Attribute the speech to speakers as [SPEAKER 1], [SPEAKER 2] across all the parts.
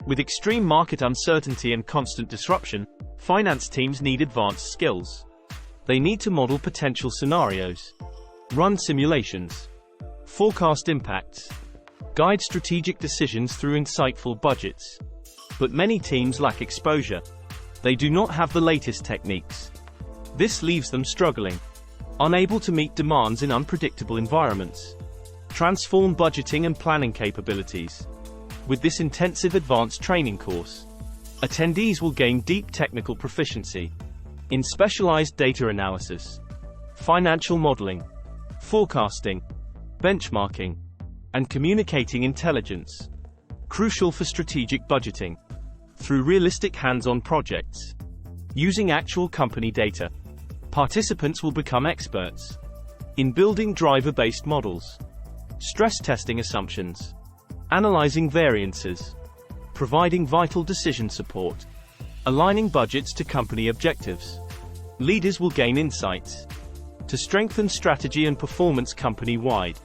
[SPEAKER 1] With extreme market uncertainty and constant disruption, finance teams need advanced skills. They need to model potential scenarios, run simulations, forecast impacts, guide strategic decisions through insightful budgets. But many teams lack exposure. They do not have the latest techniques. This leaves them struggling, unable to meet demands in unpredictable environments. Transform budgeting and planning capabilities. With this intensive advanced training course, attendees will gain deep technical proficiency in specialized data analysis, financial modeling, forecasting, benchmarking, and communicating intelligence, crucial for strategic budgeting. Through realistic hands-on projects, using actual company data, participants will become experts in building driver-based models, stress testing assumptions, analyzing variances, providing vital decision support, aligning budgets to company objectives. Leaders will gain insights to strengthen strategy and performance company-wide.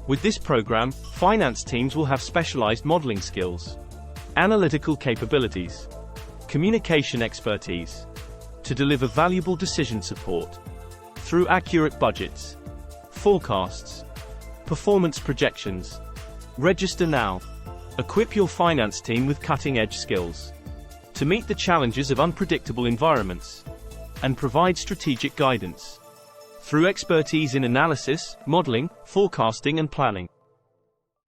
[SPEAKER 1] With this program, finance teams will have specialized modeling skills, analytical capabilities, communication expertise, to deliver valuable decision support through accurate budgets, forecasts, performance projections. Register now. Equip your finance team with cutting-edge skills to meet the challenges of unpredictable environments and provide strategic guidance through expertise in analysis, modeling, forecasting, and planning.